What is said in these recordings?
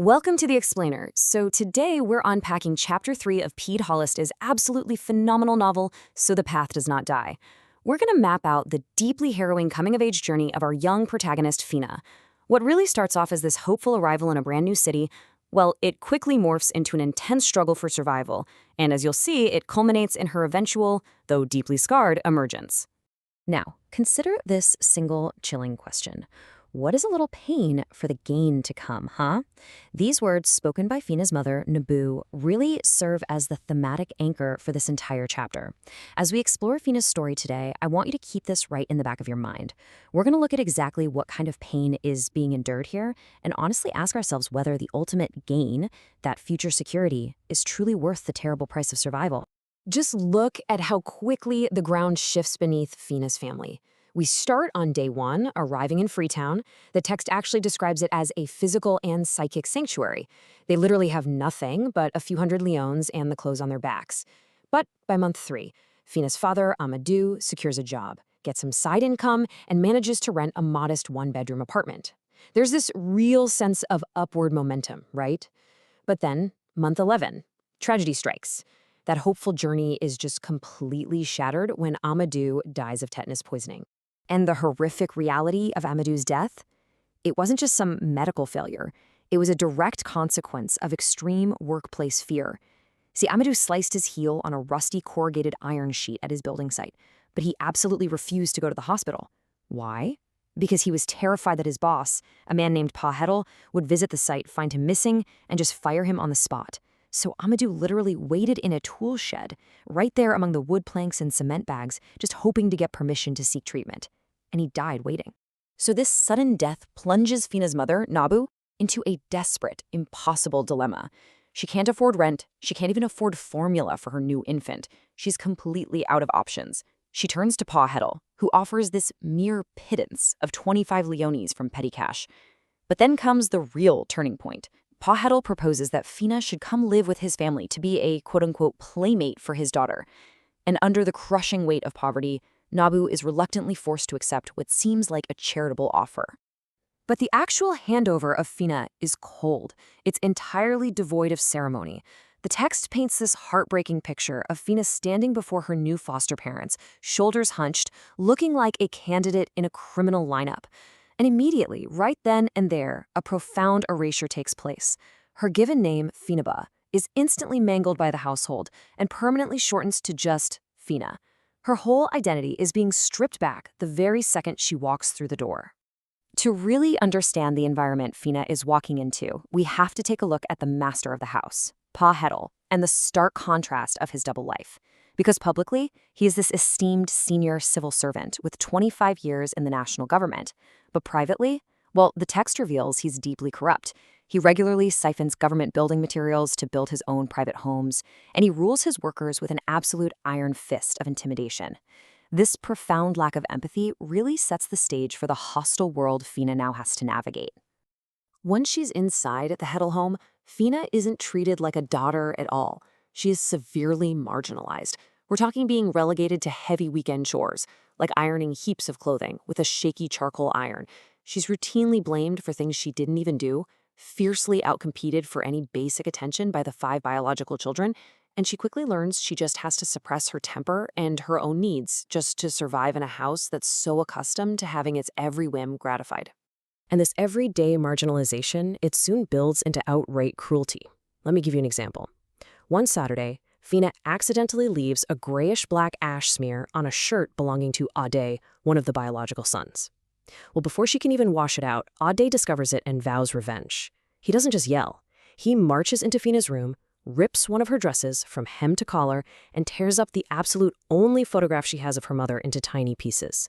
Welcome to The Explainer. So today we're unpacking Chapter 3 of Pede Hollist's absolutely phenomenal novel, So the Path Does Not Die. We're going to map out the deeply harrowing coming-of-age journey of our young protagonist, Fina. What really starts off as this hopeful arrival in a brand new city, well, it quickly morphs into an intense struggle for survival, and as you'll see, it culminates in her eventual, though deeply scarred, emergence. Now, consider this single chilling question. What is a little pain for the gain to come, huh? These words, spoken by Fina's mother, Naboo, really serve as the thematic anchor for this entire chapter. As we explore Fina's story today, I want you to keep this right in the back of your mind. We're going to look at exactly what kind of pain is being endured here, and honestly ask ourselves whether the ultimate gain, that future security, is truly worth the terrible price of survival. Just look at how quickly the ground shifts beneath Fina's family. We start on day one, arriving in Freetown. The text actually describes it as a physical and psychic sanctuary. They literally have nothing but a few hundred leones and the clothes on their backs. But by month 3, Fina's father, Amadou, secures a job, gets some side income, and manages to rent a modest one-bedroom apartment. There's this real sense of upward momentum, right? But then, month 11, tragedy strikes. That hopeful journey is just completely shattered when Amadou dies of tetanus poisoning. And the horrific reality of Amadou's death? It wasn't just some medical failure. It was a direct consequence of extreme workplace fear. See, Amadou sliced his heel on a rusty corrugated iron sheet at his building site, but he absolutely refused to go to the hospital. Why? Because he was terrified that his boss, a man named Pede, would visit the site, find him missing, and just fire him on the spot. So Amadou literally waited in a tool shed, right there among the wood planks and cement bags, just hoping to get permission to seek treatment. And he died waiting. So this sudden death plunges Fina's mother, Naboo, into a desperate, impossible dilemma. She can't afford rent. She can't even afford formula for her new infant. She's completely out of options. She turns to Pede, who offers this mere pittance of 25 leones from petty cash. But then comes the real turning point. Pede proposes that Fina should come live with his family to be a quote-unquote playmate for his daughter. And under the crushing weight of poverty, Naboo is reluctantly forced to accept what seems like a charitable offer. But the actual handover of Fina is cold. It's entirely devoid of ceremony. The text paints this heartbreaking picture of Fina standing before her new foster parents, shoulders hunched, looking like a candidate in a criminal lineup. And immediately, right then and there, a profound erasure takes place. Her given name, Finaba, is instantly mangled by the household and permanently shortens to just Fina. Her whole identity is being stripped back the very second she walks through the door. To really understand the environment Fina is walking into, we have to take a look at the master of the house, Pede, and the stark contrast of his double life. Because publicly, he is this esteemed senior civil servant with 25 years in the national government. But privately, well, the text reveals he's deeply corrupt. He regularly siphons government building materials to build his own private homes, and he rules his workers with an absolute iron fist of intimidation. This profound lack of empathy really sets the stage for the hostile world Fina now has to navigate. Once she's inside the Hedel home, Fina isn't treated like a daughter at all. She is severely marginalized. We're talking being relegated to heavy weekend chores, like ironing heaps of clothing with a shaky charcoal iron. She's routinely blamed for things she didn't even do, fiercely outcompeted for any basic attention by the 5 biological children, and she quickly learns she just has to suppress her temper and her own needs just to survive in a house that's so accustomed to having its every whim gratified. And this everyday marginalization, it soon builds into outright cruelty. Let me give you an example. One Saturday, Fina accidentally leaves a grayish-black ash smear on a shirt belonging to Ade, one of the biological sons. Well, before she can even wash it out, Ade discovers it and vows revenge. He doesn't just yell. He marches into Fina's room, rips one of her dresses from hem to collar, and tears up the absolute only photograph she has of her mother into tiny pieces.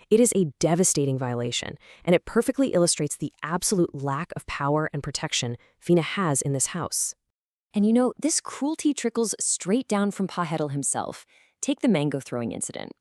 It is a devastating violation, and it perfectly illustrates the absolute lack of power and protection Fina has in this house. And you know, this cruelty trickles straight down from Pede himself. Take the mango throwing incident.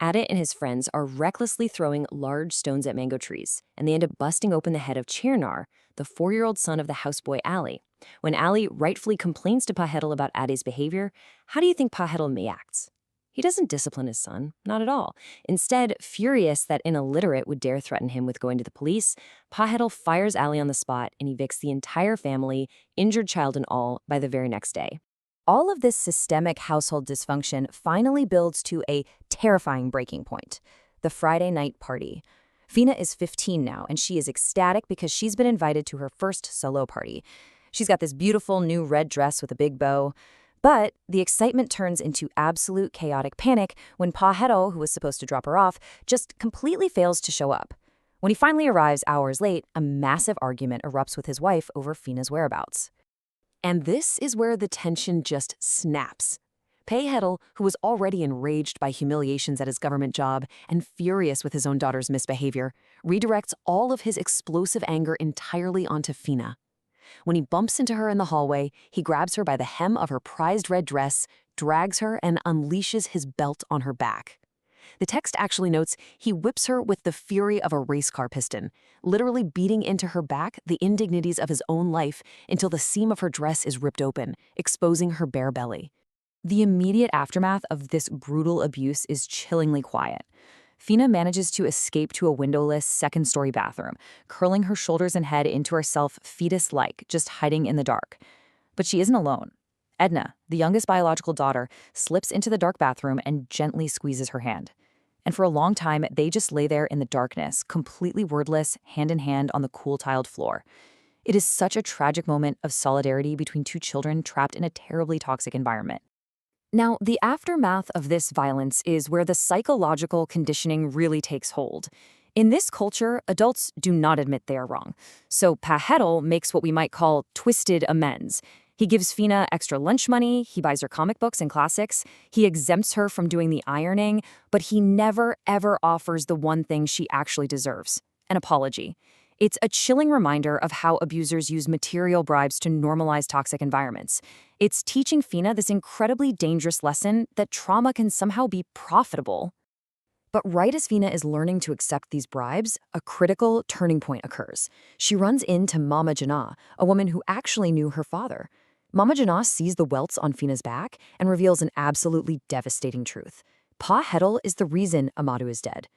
Ade and his friends are recklessly throwing large stones at mango trees, and they end up busting open the head of Chernar, the 4-year-old son of the houseboy Ali. When Ali rightfully complains to Pede about Ade's behavior, how do you think Pede reacts? He doesn't discipline his son, not at all. Instead, furious that an illiterate would dare threaten him with going to the police, Pede fires Ali on the spot and evicts the entire family, injured child and all, by the very next day. All of this systemic household dysfunction finally builds to a terrifying breaking point: the Friday night party. Fina is 15 now, and she is ecstatic because she's been invited to her first solo party. She's got this beautiful new red dress with a big bow. But the excitement turns into absolute chaotic panic when Pede, who was supposed to drop her off, just completely fails to show up. When he finally arrives hours late, a massive argument erupts with his wife over Fina's whereabouts. And this is where the tension just snaps. Pede, who was already enraged by humiliations at his government job and furious with his own daughter's misbehavior, redirects all of his explosive anger entirely onto Fina. When he bumps into her in the hallway, he grabs her by the hem of her prized red dress, drags her, and unleashes his belt on her back. The text actually notes he whips her with the fury of a race car piston, literally beating into her back the indignities of his own life until the seam of her dress is ripped open, exposing her bare belly. The immediate aftermath of this brutal abuse is chillingly quiet. Fina manages to escape to a windowless second-story bathroom, curling her shoulders and head into herself fetus-like, just hiding in the dark. But she isn't alone. Edna, the youngest biological daughter, slips into the dark bathroom and gently squeezes her hand. And for a long time, they just lay there in the darkness, completely wordless, hand in hand on the cool tiled floor. It is such a tragic moment of solidarity between two children trapped in a terribly toxic environment. Now, the aftermath of this violence is where the psychological conditioning really takes hold. In this culture, adults do not admit they are wrong. So Pede makes what we might call twisted amends. He gives Fina extra lunch money, he buys her comic books and classics, he exempts her from doing the ironing, but he never, ever offers the one thing she actually deserves: an apology. It's a chilling reminder of how abusers use material bribes to normalize toxic environments. It's teaching Fina this incredibly dangerous lesson that trauma can somehow be profitable. But right as Fina is learning to accept these bribes, a critical turning point occurs. She runs into Mama Janah, a woman who actually knew her father. Mama Janah sees the welts on Fina's back and reveals an absolutely devastating truth. Pede is the reason Amadou is dead.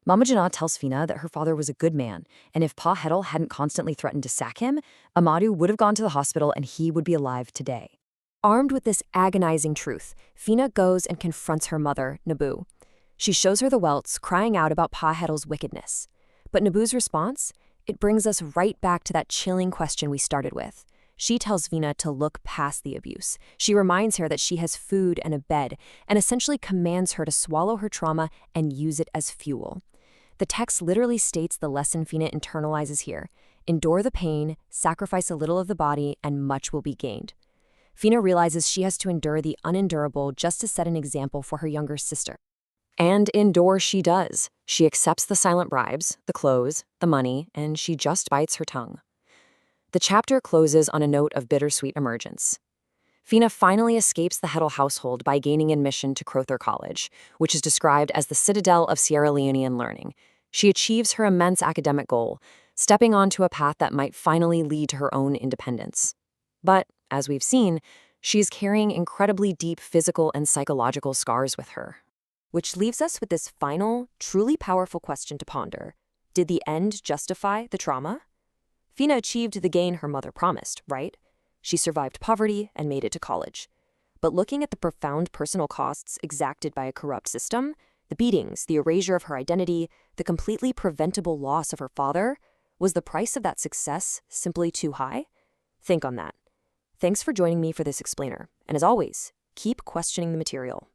Mama Janah tells Fina that her father was a good man, and if Pede hadn't constantly threatened to sack him, Amadou would have gone to the hospital and he would be alive today. Armed with this agonizing truth, Fina goes and confronts her mother, Naboo. She shows her the welts, crying out about Pahedel's wickedness. But Naboo's response? It brings us right back to that chilling question we started with. She tells Fina to look past the abuse. She reminds her that she has food and a bed, and essentially commands her to swallow her trauma and use it as fuel. The text literally states the lesson Fina internalizes here: endure the pain, sacrifice a little of the body, and much will be gained. Fina realizes she has to endure the unendurable just to set an example for her younger sister. And endure she does. She accepts the silent bribes, the clothes, the money, and she just bites her tongue. The chapter closes on a note of bittersweet emergence. Fina finally escapes the Hedel household by gaining admission to Crowther College, which is described as the citadel of Sierra Leonean learning. She achieves her immense academic goal, stepping onto a path that might finally lead to her own independence. But, as we've seen, she is carrying incredibly deep physical and psychological scars with her. Which leaves us with this final, truly powerful question to ponder. Did the end justify the trauma? Fina achieved the gain her mother promised, right? She survived poverty and made it to college. But looking at the profound personal costs exacted by a corrupt system, the beatings, the erasure of her identity, the completely preventable loss of her father, was the price of that success simply too high? Think on that. Thanks for joining me for this explainer, and as always, keep questioning the material.